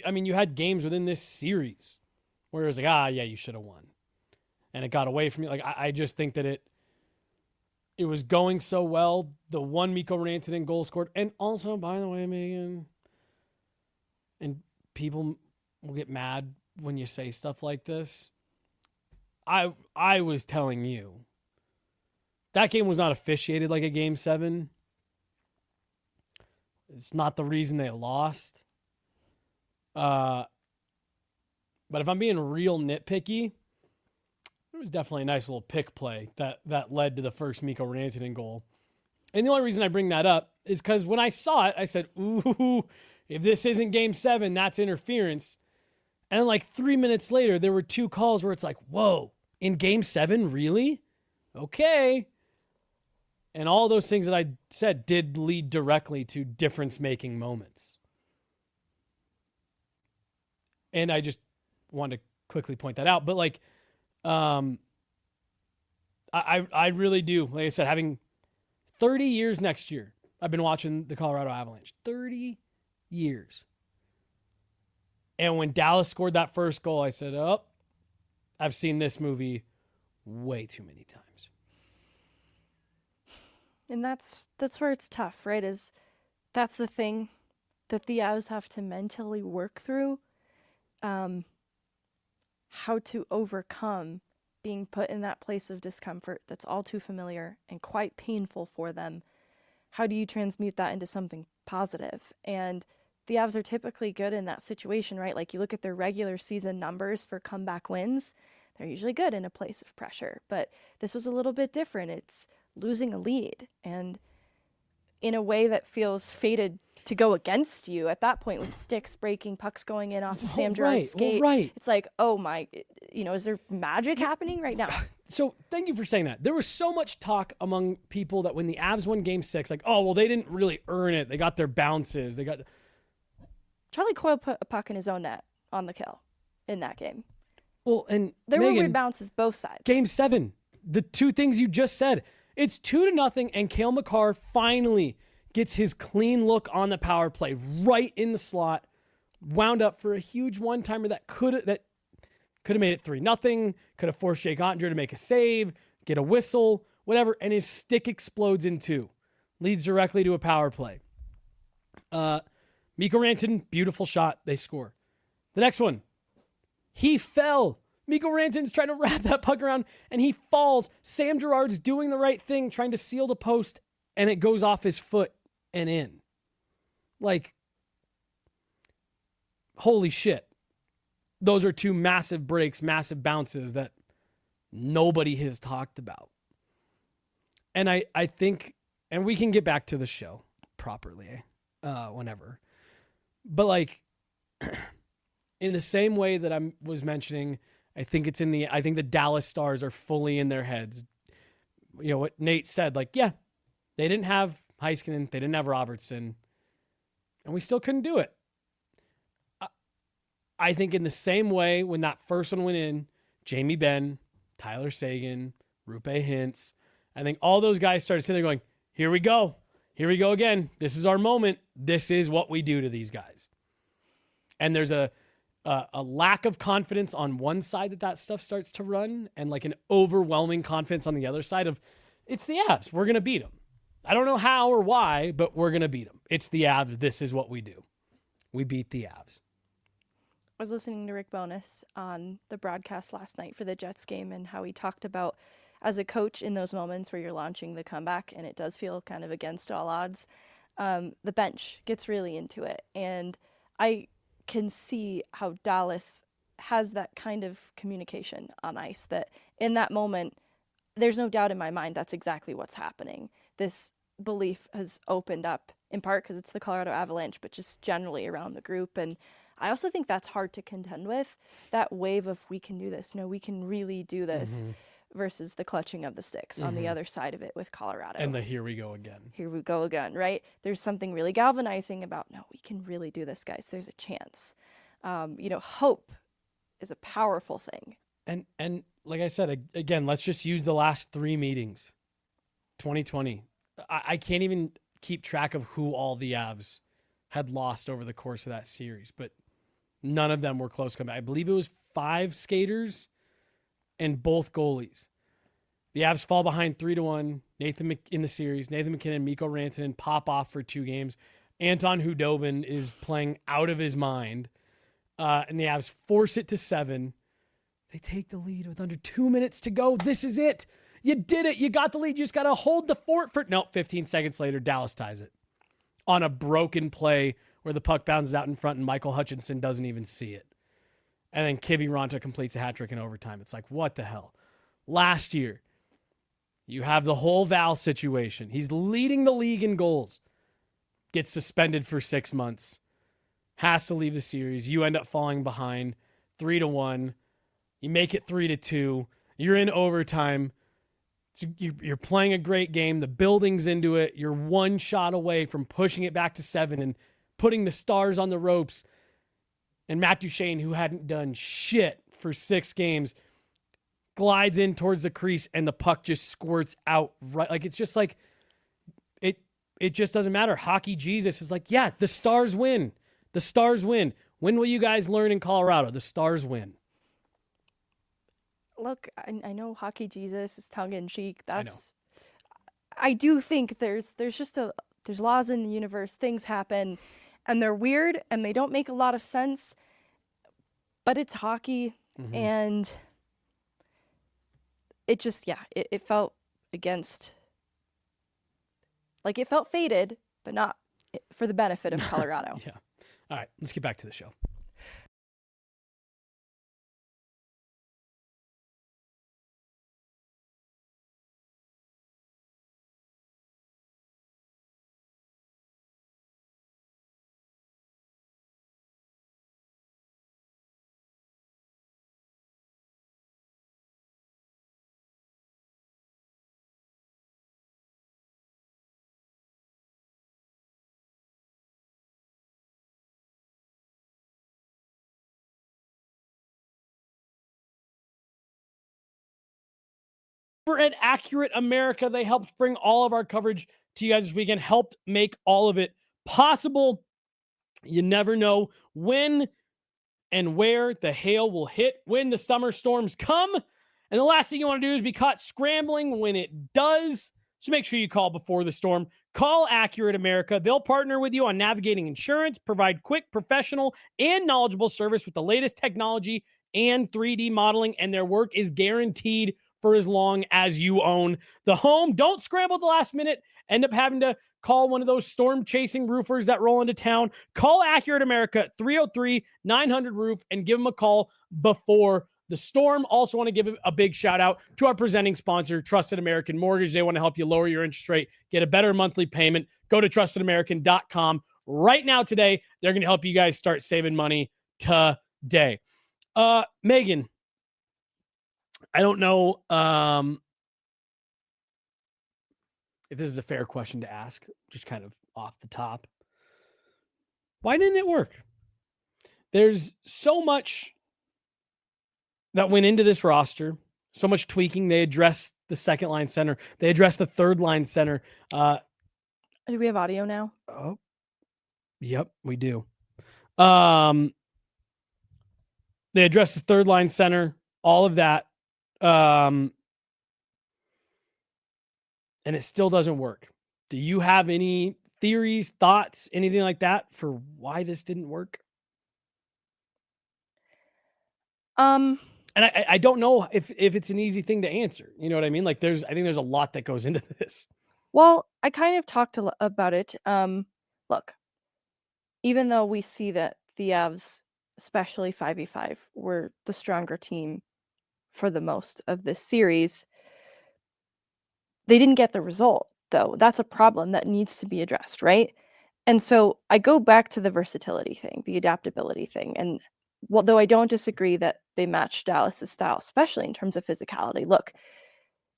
Speaker 1: I mean, you had games within this series where it was like, you should have won. And it got away from you. Like, I just think that it was going so well. The one Mikko Rantanen goal scored. And also, by the way, Megan, and people will get mad when you say stuff like this, I was telling you, that game was not officiated like a Game 7. It's not the reason they lost. But if I'm being real nitpicky, it was definitely a nice little pick play that led to the first Mikko Rantanen goal. And the only reason I bring that up is because when I saw it, I said, ooh, if this isn't Game 7, that's interference. And then 3 minutes later, there were two calls where it's like, whoa, in Game 7, really? Okay. And all those things that I said did lead directly to difference-making moments. And I just wanted to quickly point that out. But, I really do. Like I said, having 30 years next year, I've been watching the Colorado Avalanche. 30 years. And when Dallas scored that first goal, I said, I've seen this movie way too many times.
Speaker 3: And that's where it's tough, right? That's the thing that the Avs have to mentally work through. How to overcome being put in that place of discomfort that's all too familiar and quite painful for them. How do you transmute that into something positive? And the Avs are typically good in that situation, right? Like, you look at their regular season numbers for comeback wins, they're usually good in a place of pressure. But this was a little bit different. It's losing a lead, and in a way that feels fated to go against you at that point, with sticks breaking, pucks going in off of Sam Girard's skate.
Speaker 1: Right.
Speaker 3: It's like, oh my, is there magic happening right now?
Speaker 1: So thank you for saying that. There was so much talk among people that when the Avs won Game 6, like, oh, well, they didn't really earn it. They got their bounces.
Speaker 3: Charlie Coyle put a puck in his own net on the kill in that game.
Speaker 1: Well, and
Speaker 3: there
Speaker 1: Megan,
Speaker 3: were weird bounces both sides.
Speaker 1: Game 7, the two things you just said. It's 2-0, and Cale Makar finally gets his clean look on the power play right in the slot, wound up for a huge one-timer that could have made it 3-0, could have forced Jake Ottinger to make a save, get a whistle, whatever, and his stick explodes in two. Leads directly to a power play. Mikko Rantanen, beautiful shot. They score. The next one, He fell. Mikko Rantanen's trying to wrap that puck around, and he falls. Sam Girard's doing the right thing, trying to seal the post, and it goes off his foot and in. Like, holy shit. Those are two massive breaks, massive bounces that nobody has talked about. And I think, and we can get back to the show properly whenever. But like, in the same way that I was mentioning, I think the Dallas Stars are fully in their heads. You know what Nate said, like, yeah, they didn't have Heiskanen, they didn't have Robertson, and we still couldn't do it. I think in the same way, when that first one went in, Jamie Benn, Tyler Seguin, Rupe Hintz, I think all those guys started sitting there going, here we go again. This is our moment. This is what we do to these guys. And there's a lack of confidence on one side that stuff starts to run, and like an overwhelming confidence on the other side of, it's the Avs. We're going to beat them. I don't know how or why, but we're going to beat them. It's the Avs. This is what we do. We beat the Avs.
Speaker 3: I was listening to Rick Bowness on the broadcast last night for the Jets game, and how he talked about, as a coach, in those moments where you're launching the comeback and it does feel kind of against all odds, the bench gets really into it. And I can see how Dallas has that kind of communication on ice, that in that moment, there's no doubt in my mind that's exactly what's happening. This belief has opened up, in part because it's the Colorado Avalanche, but just generally around the group. And I also think that's hard to contend with, that wave of, we can do this. No, we can really do this, versus the clutching of the sticks on the other side of it with Colorado.
Speaker 1: And the here we go again.
Speaker 3: Here we go again, right? There's something really galvanizing about, no, we can really do this, guys. There's a chance. Hope is a powerful thing.
Speaker 1: And like I said, again, let's just use the last 3 meetings. 2020. I can't even keep track of who all the Avs had lost over the course of that series, but none of them were close comeback. I believe it was 5 skaters and both goalies. The Avs fall behind 3-1. In the series, Nathan McKinnon, Mikko Rantanen pop off for 2 games. Anton Hudobin is playing out of his mind. And the Avs force it to 7. They take the lead with under 2 minutes to go. This is it. You did it. You got the lead. You just got to hold the fort for... No, 15 seconds later, Dallas ties it. On a broken play where the puck bounces out in front and Michael Hutchinson doesn't even see it. And then Kibby Ronta completes a hat trick in overtime. It's like, what the hell? Last year, you have the whole Val situation. He's leading the league in goals. Gets suspended for 6 months. Has to leave the series. You end up falling behind 3-1. You make it 3-2. You're in overtime. So you're playing a great game. The building's into it. You're 1 shot away from pushing it back to 7 and putting the Stars on the ropes. And Matt Duchene, who hadn't done shit for 6 games, glides in towards the crease and the puck just squirts out right. Like, it's just like, it just doesn't matter. Hockey Jesus is like, yeah, the Stars win. The Stars win. When will you guys learn in Colorado? The Stars win.
Speaker 3: Look, I know Hockey Jesus is tongue in cheek. I do think there's laws in the universe. Things happen, and they're weird, and they don't make a lot of sense. But it's hockey, and it just it felt against. Like, it felt fated, but not for the benefit of Colorado.
Speaker 1: Yeah. All right, let's get back to the show. At Accurate America, they helped bring all of our coverage to you guys this weekend, helped make all of it possible. You never know when and where the hail will hit when the summer storms come. And the last thing you want to do is be caught scrambling when it does. So make sure you call before the storm. Call Accurate America. They'll partner with you on navigating insurance, provide quick, professional, and knowledgeable service with the latest technology and 3D modeling, and their work is guaranteed for as long as you own the home. Don't scramble at the last minute, end up having to call one of those storm-chasing roofers that roll into town. Call Accurate America, 303-900-ROOF, and give them a call before the storm. Also want to give a big shout out to our presenting sponsor, Trusted American Mortgage. They want to help you lower your interest rate, get a better monthly payment. Go to trustedamerican.com right now today. They're going to help you guys start saving money today. Megan, I don't know if this is a fair question to ask, just kind of off the top. Why didn't it work? There's so much that went into this roster, so much tweaking. They addressed the second line center. They addressed the third line center.
Speaker 3: Do we have audio now?
Speaker 1: Oh, yep, we do. They addressed the third line center, all of that. And it still doesn't work. Do you have any theories, thoughts, anything like that for why this didn't work? And I don't know if it's an easy thing to answer. You know what I mean? Like I think there's a lot that goes into this.
Speaker 3: Well, I kind of talked about it. Look, even though we see that the Avs, especially 5v5, were the stronger team for the most of this series, they didn't get the result, though. That's a problem that needs to be addressed, right? And so I go back to the versatility thing, the adaptability thing. And though I don't disagree that they match Dallas's style, especially in terms of physicality. Look,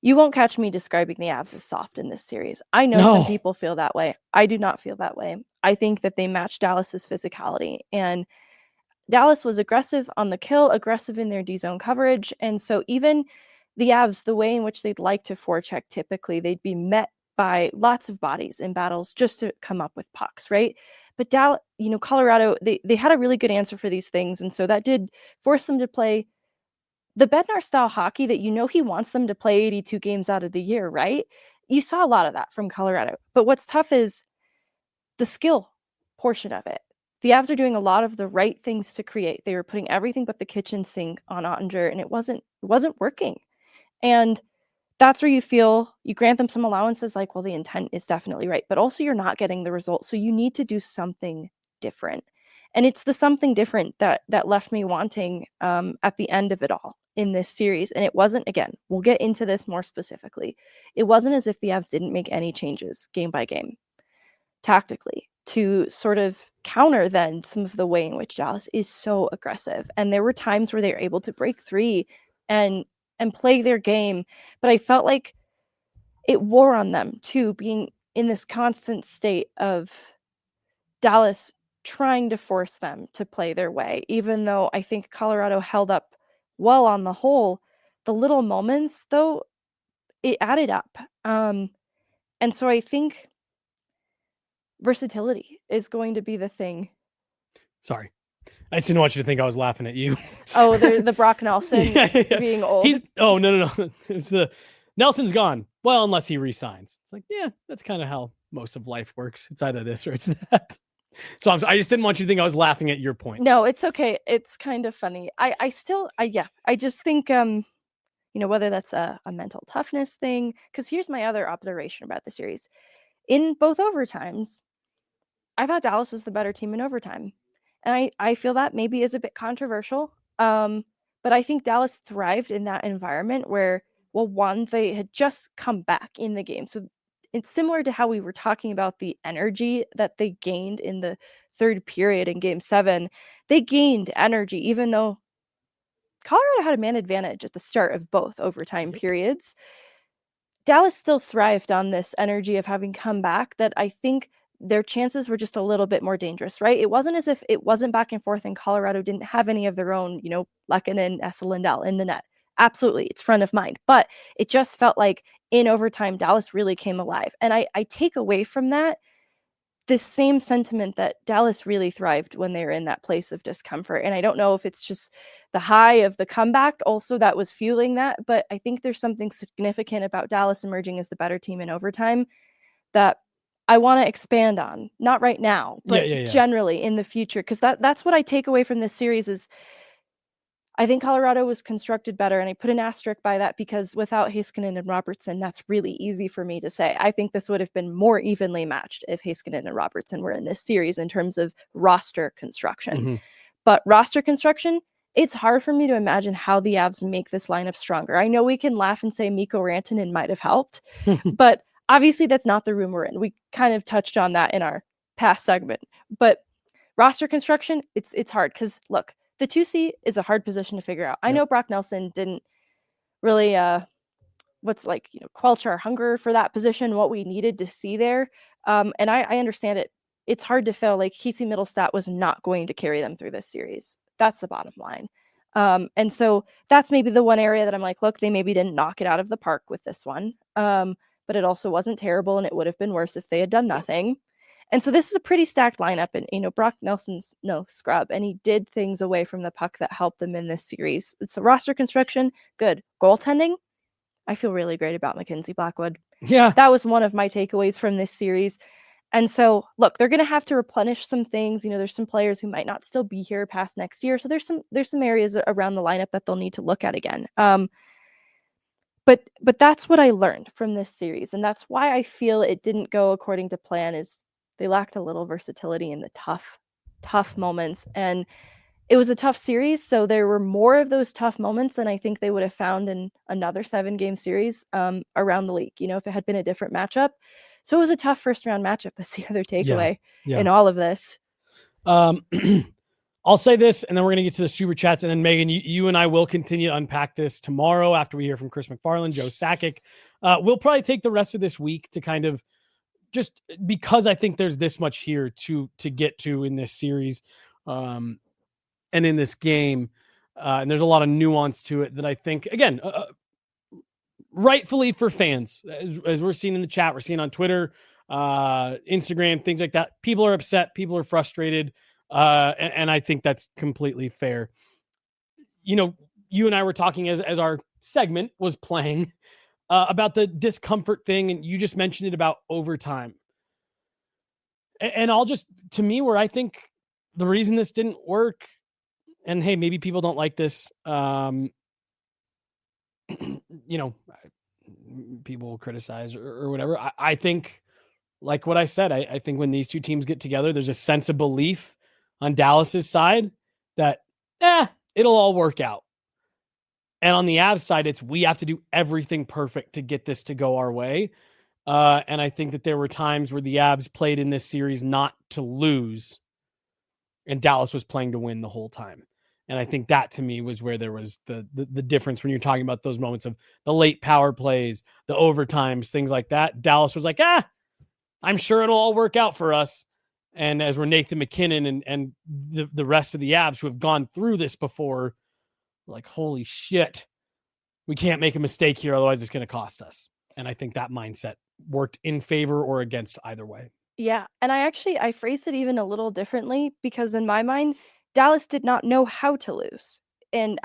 Speaker 3: you won't catch me describing the Avs as soft in this series. I know some people feel that way. I do not feel that way. I think that they match Dallas's physicality. And Dallas was aggressive on the kill, aggressive in their D-zone coverage. And so even the Avs, the way in which they'd like to forecheck, typically they'd be met by lots of bodies in battles just to come up with pucks, right? But Colorado, they had a really good answer for these things. And so that did force them to play the Bednar style hockey that he wants them to play 82 games out of the year, right? You saw a lot of that from Colorado. But what's tough is the skill portion of it. The Avs are doing a lot of the right things to create. They were putting everything but the kitchen sink on Ottinger, and it wasn't working. And that's where you feel you grant them some allowances, like, well, the intent is definitely right, but also you're not getting the result. So you need to do something different. And it's the something different that left me wanting at the end of it all in this series. And it wasn't, again, we'll get into this more specifically. It wasn't as if the Avs didn't make any changes game by game tactically to sort of counter then some of the way in which Dallas is so aggressive. And there were times where they were able to break free and play their game. But I felt like it wore on them too, being in this constant state of Dallas trying to force them to play their way, even though I think Colorado held up well on the whole. The little moments, though, it added up. And so I think versatility is going to be the thing.
Speaker 1: Sorry. I just didn't want you to think I was laughing at you.
Speaker 3: Oh, the Brock Nelson being old.
Speaker 1: No. It's Nelson's gone. Well, unless he resigns. It's like, yeah, that's kind of how most of life works. It's either this or it's that. So I just didn't want you to think I was laughing at your point.
Speaker 3: No, it's okay. It's kind of funny. I just think, whether that's a mental toughness thing, because here's my other observation about the series. In both overtimes, I thought Dallas was the better team in overtime. And I feel that maybe is a bit controversial. But I think Dallas thrived in that environment where, well, one, they had just come back in the game. So it's similar to how we were talking about the energy that they gained in the third period in Game 7. They gained energy, even though Colorado had a man advantage at the start of both overtime periods. Dallas still thrived on this energy of having come back, that I think their chances were just a little bit more dangerous, right? It wasn't as if it wasn't back and forth and Colorado didn't have any of their own, Lehkonen, Esa Lindell in the net. Absolutely, it's front of mind. But it just felt like in overtime, Dallas really came alive. And I take away from that this same sentiment that Dallas really thrived when they were in that place of discomfort. And I don't know if it's just the high of the comeback also that was fueling that, but I think there's something significant about Dallas emerging as the better team in overtime that I want to expand on. Not right now, but generally in the future, because that's what I take away from this series is I think Colorado was constructed better, and I put an asterisk by that because without Heiskanen and Robertson, that's really easy for me to say. I think this would have been more evenly matched if Heiskanen and Robertson were in this series in terms of roster construction.
Speaker 1: Mm-hmm.
Speaker 3: But roster construction, it's hard for me to imagine how the Avs make this lineup stronger. I know we can laugh and say Mikko Rantanen might have helped, but obviously that's not the room we're in. We kind of touched on that in our past segment. But roster construction, it's hard because, look, the 2C is a hard position to figure out. I know Brock Nelson didn't really quench our hunger for that position, what we needed to see there. And I understand it. It's hard to fill. Like, Casey Middlestat was not going to carry them through this series. That's the bottom line. And so that's maybe the one area that I'm like, look, they maybe didn't knock it out of the park with this one. But it also wasn't terrible, and it would have been worse if they had done nothing. And so this is a pretty stacked lineup, and, Brock Nelson's no scrub, and he did things away from the puck that helped them in this series. It's a roster construction, good. Goaltending, I feel really great about Mackenzie Blackwood.
Speaker 1: Yeah.
Speaker 3: That was one of my takeaways from this series. And so, look, they're going to have to replenish some things. There's some players who might not still be here past next year. So there's some areas around the lineup that they'll need to look at again. But that's what I learned from this series. And that's why I feel it didn't go according to plan, is they lacked a little versatility in the tough moments. And it was a tough series, so there were more of those tough moments than I think they would have found in another 7-game series around the league, if it had been a different matchup. So it was a tough first-round matchup. That's the other takeaway in all of this.
Speaker 1: I'll say this, and then we're going to get to the super chats, and then Megan, you and I will continue to unpack this tomorrow after we hear from Chris McFarland, Joe Sakic. We'll probably take the rest of this week to kind of, just because I think there's this much here to get to in this series and in this game. And there's a lot of nuance to it that I think, again, rightfully for fans, as we're seeing in the chat, we're seeing on Twitter, Instagram, things like that. People are upset. People are frustrated. And I think that's completely fair. You and I were talking as our segment was playing about the discomfort thing, and you just mentioned it about overtime. And to me, where I think the reason this didn't work, and hey, maybe people don't like this, people will criticize or whatever. I think, like what I said, I think when these two teams get together, there's a sense of belief on Dallas's side that, it'll all work out. And on the Avs side, we have to do everything perfect to get this to go our way. And I think that there were times where the Avs played in this series not to lose, and Dallas was playing to win the whole time. And I think that, to me, was where there was the difference when you're talking about those moments of the late power plays, the overtimes, things like that. Dallas was like, I'm sure it'll all work out for us. And as we're Nathan McKinnon and the rest of the Avs who have gone through this before, like, holy shit, we can't make a mistake here, otherwise it's going to cost us. And I think that mindset worked in favor or against either way.
Speaker 3: Yeah, and I phrased it even a little differently, because in my mind, Dallas did not know how to lose, and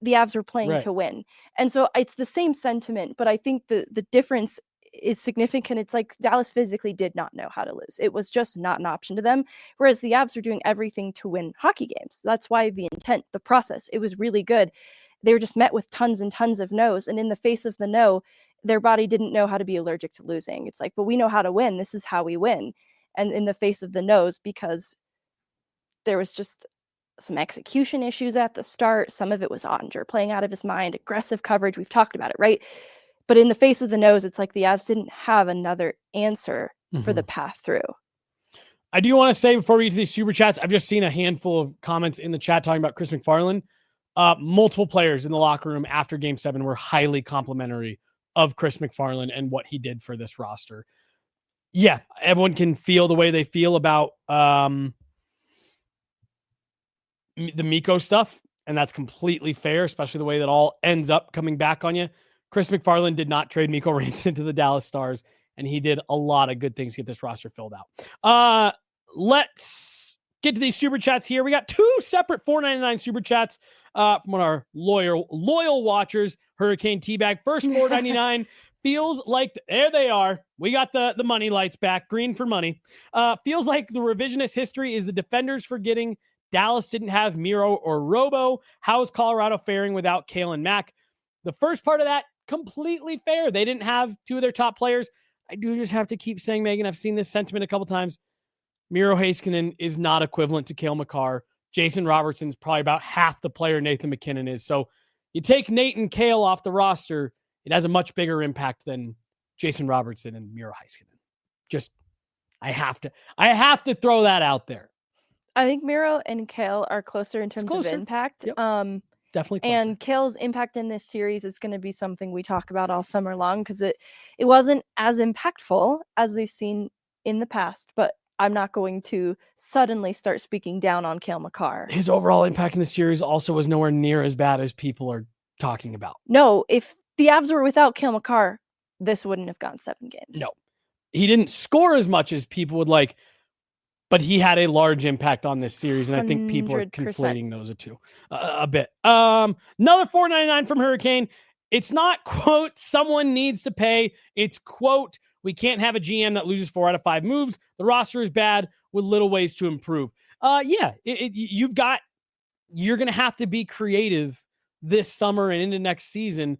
Speaker 3: the Avs were playing to win. And so it's the same sentiment, but I think the difference is significant. It's like Dallas physically did not know how to lose. It was just not an option to them, whereas the Avs were doing everything to win hockey games. That's why the intent, the process, it was really good. They were just met with tons and tons of no's, and in the face of the no, their body didn't know how to be allergic to losing. It's like, but we know how to win. This is how we win. And in the face of the no's, because there was just some execution issues at the start. Some of it was Ottinger playing out of his mind, aggressive coverage. We've talked about it, right? But in the face of the no's, it's like the Avs didn't have another answer for the path through. I
Speaker 1: do want to say, before we get to these super chats, I've just seen a handful of comments in the chat talking about Chris McFarland. Multiple players in the locker room after Game 7 were highly complimentary of Chris McFarland and what he did for this roster. Yeah, everyone can feel the way they feel about the Mikko stuff, and that's completely fair, especially the way that all ends up coming back on you. Chris McFarland did not trade Mikko Rantanen to the Dallas Stars, and he did a lot of good things to get this roster filled out. Let's get to these super chats here. We got 2 separate $4.99 super chats from one of our loyal watchers, Hurricane Teabag. First $4.99 feels like, there they are. We got the money lights back, green for money. Feels like the revisionist history is the defenders forgetting Dallas didn't have Miro or Robo. How is Colorado faring without Kale and Mac? The first part of that, completely fair. They didn't have two of their top players. I do just have to keep saying, Megan, I've seen this sentiment a couple times. Miro Heiskanen is not equivalent to Cale Makar. Jason Robertson's probably about half the player Nathan McKinnon is. So you take Nate and Cale off the roster, it has a much bigger impact than Jason Robertson and Miro Heiskanen. Just, I have to throw that out there.
Speaker 3: I think Miro and Cale are closer in terms of impact.
Speaker 1: Yep. Definitely closer.
Speaker 3: And Cale's impact in this series is going to be something we talk about all summer long, because it wasn't as impactful as we've seen in the past, but I'm not going to suddenly start speaking down on Cale Makar.
Speaker 1: His overall impact in the series also was nowhere near as bad as people are talking about.
Speaker 3: No, if the Avs were without Cale Makar, this wouldn't have gone 7 games.
Speaker 1: No. He didn't score as much as people would like, but he had a large impact on this series, and I think people are
Speaker 3: 100%.
Speaker 1: conflating those two a bit. Another $4.99 from Hurricane. It's not, quote, someone needs to pay. It's, quote, we can't have a GM that loses 4 out of 5 moves. The roster is bad with little ways to improve. You're going to have to be creative this summer and into next season.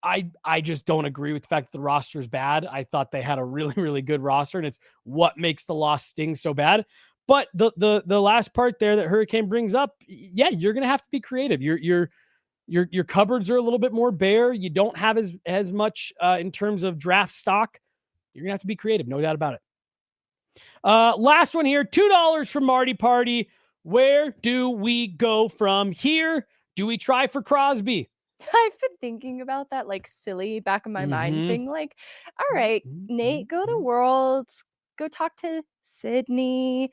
Speaker 1: I just don't agree with the fact that the roster is bad. I thought they had a really, really good roster, and it's what makes the loss sting so bad. But the last part there that Hurricane brings up, yeah, you're going to have to be creative. Your cupboards are a little bit more bare. You don't have as much in terms of draft stock. You're going to have to be creative, no doubt about it. Last one here, $2 from Marty Party. Where do we go from here? Do we try for Crosby?
Speaker 3: I've been thinking about that, like, silly back of my mind thing. Like, all right, Nate, go to Worlds, go talk to Sydney,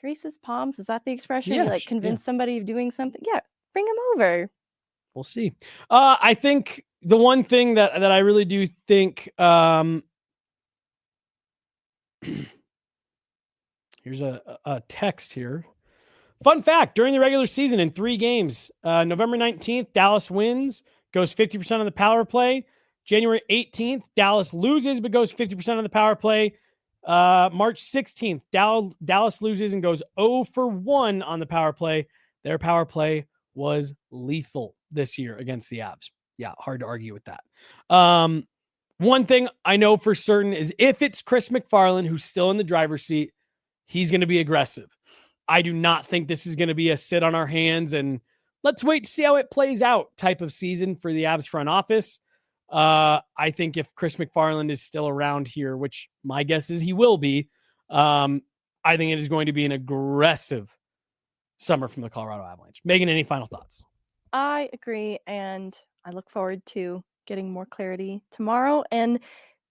Speaker 3: grease his palms. Is that the expression?
Speaker 1: Yeah,
Speaker 3: Like, convince somebody of doing something. Yeah, bring him over.
Speaker 1: We'll see. I think the one thing that I really do think, here's a text here. Fun fact, during the regular season in 3 games, November 19th, Dallas wins, goes 50% on the power play. January 18th, Dallas loses, but goes 50% on the power play. March 16th, Dallas loses and goes 0 for 1 on the power play. Their power play was lethal this year against the Avs. Yeah, hard to argue with that. One thing I know for certain is if it's Chris McFarland, who's still in the driver's seat, he's going to be aggressive. I do not think this is going to be a sit on our hands and let's wait to see how it plays out type of season for the Avs front office. I think if Chris McFarland is still around here, which my guess is he will be, I think it is going to be an aggressive summer from the Colorado Avalanche. Megan, any final thoughts?
Speaker 3: I agree, and I look forward to getting more clarity tomorrow and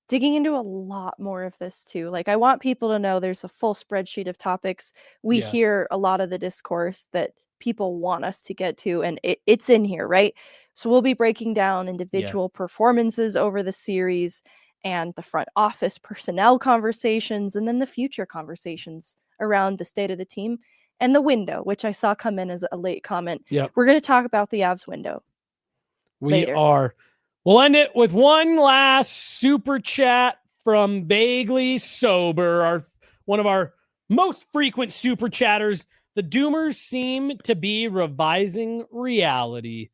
Speaker 3: digging into a lot more of this too. Like, I want people to know there's a full spreadsheet of topics. We hear a lot of the discourse that people want us to get to, and it's in here, right? So we'll be breaking down individual performances over the series and the front office personnel conversations, and then the future conversations around the state of the team and the window, which I saw come in as a late comment.
Speaker 1: Yep.
Speaker 3: We're going to talk about the Avs window.
Speaker 1: We are. We'll end it with one last super chat from Vaguely Sober, one of our most frequent super chatters. The Doomers seem to be revising reality.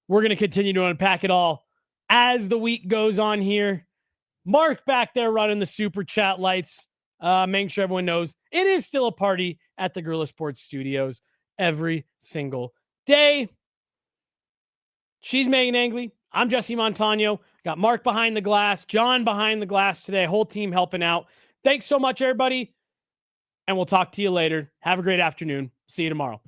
Speaker 1: We're going to continue to unpack it all as the week goes on here. Mark back there running the super chat lights, making sure everyone knows it is still a party at the Guerrilla Sports Studios every single day. She's Meghan Angley. I'm Jesse Montano. Got Mark behind the glass, John behind the glass today. Whole team helping out. Thanks so much, everybody. And we'll talk to you later. Have a great afternoon. See you tomorrow.